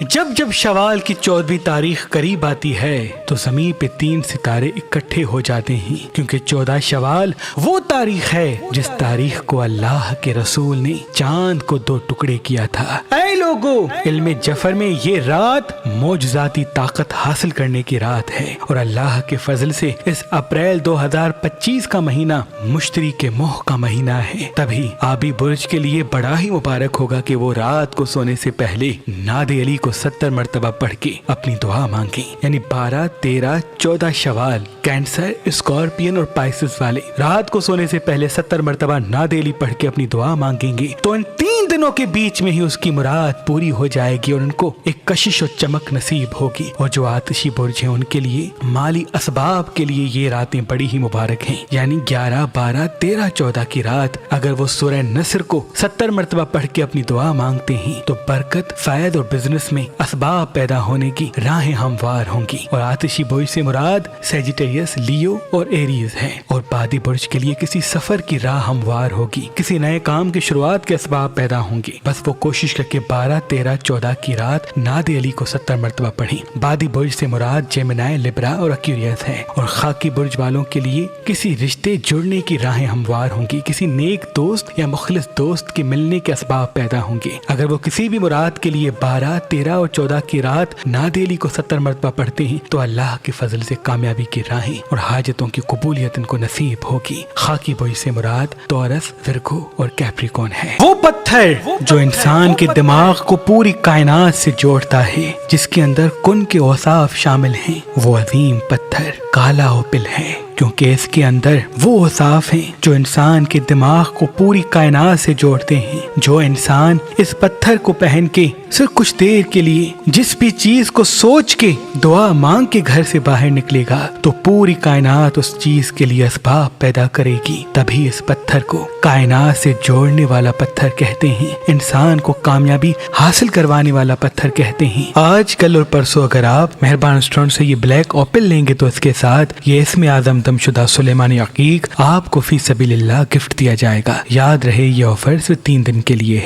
جب جب شوال کی 14ویں تاریخ قریب آتی ہے تو زمین پہ 3 ستارے اکٹھے ہو جاتے ہیں، کیونکہ 14 شوال وہ تاریخ ہے جس تاریخ کو اللہ کے رسول نے چاند کو 2 ٹکڑے کیا تھا۔ اے لوگو، علم جفر میں یہ رات معجزاتی طاقت حاصل کرنے کی رات ہے، اور اللہ کے فضل سے اس اپریل 2025 کا مہینہ مشتری کے مہ کا مہینہ ہے۔ تبھی آبی برج کے لیے بڑا ہی مبارک ہوگا کہ وہ رات کو سونے سے پہلے ناد علی کو 70 مرتبہ پڑھ کے اپنی دعا مانگیں، یعنی 12، 13، 14 شوال کینسر، اسکارپین اور پائسس والے رات کو سونے سے پہلے 70 مرتبہ ناد علی پڑھ کے اپنی دعا مانگیں گے تو ان 3 دنوں کے بیچ میں ہی اس کی مراد پوری ہو جائے گی اور ان کو ایک کشش و چمک نصیب ہوگی۔ اور جو آتشی برج ہیں ان کے لیے مالی اسباب کے لیے یہ راتیں بڑی ہی مبارک ہیں، یعنی 11، 12، 13، 14 کی رات اگر وہ سورہ نصر کو 70 مرتبہ پڑھ کے اپنی دعا مانگتے ہیں تو برکت، فائد اور بزنس میں اسباب پیدا ہونے کی راہیں ہموار ہوں گی۔ اور آتشی برج سے مراد سیجیٹیریس، لیو اور ایریز ہے، اور بادی برج کے لیے کسی سفر کی راہ ہموار ہوگی، کسی نئے کام کی شروعات کے اسباب پیدا ہوں گے۔ بس وہ کوشش کر کے 12، 13، 14 کی رات ناد علی کو 70 مرتبہ پڑھیں۔ بادی برج سے مراد جیمنائی، لبرا اور ایکویریس ہے، اور خاکی برج والوں کے لیے کسی رشتے جڑنے کی راہیں ہموار ہوں گی، کسی نیک دوست یا مخلص دوست کے ملنے کے اسباب پیدا ہوں گے۔ اگر وہ کسی بھی مراد کے لیے 12، 13 اور 14 کی رات ناد علی کو 70 مرتبہ پڑھتے ہیں تو اللہ کے فضل سے کامیابی کی راہیں اور حاجتوں کی قبولیت ان کو نصیب ہوگی۔ خاکی برج سے مراد تورس، ورگو اور کیپریکون ہے، وہ پتھر جو انسان کے دماغ کو پوری کائنات سے جوڑتا ہے، جس کے اندر کن کے اوصاف شامل ہیں۔ وہ عظیم پتھر کالا اوپل ہے، کیونکہ اس کے اندر وہ اوصاف ہیں جو انسان کے دماغ کو پوری کائنات سے جوڑتے ہیں۔ جو انسان اس پتھر کو پہن کے صرف کچھ دیر کے لیے جس بھی چیز کو سوچ کے دعا مانگ کے گھر سے باہر نکلے گا تو پوری کائنات اس چیز کے لیے اسباب پیدا کرے گی۔ تبھی اس پتھر کو کائنات سے جوڑنے والا پتھر کہتے ہیں، انسان کو کامیابی حاصل کروانے والا پتھر کہتے ہیں۔ آج کل اور پرسوں اگر آپ مہربان ریسٹورنٹ سے یہ بلیک اوپل لیں گے تو اس کے ساتھ یہ اسم اعظم دم شدہ سلیمانی عقیق آپ کو فی سبیل اللہ گفٹ دیا جائے گا۔ یاد رہے یہ آفر صرف 3 دن کے لیے ہے۔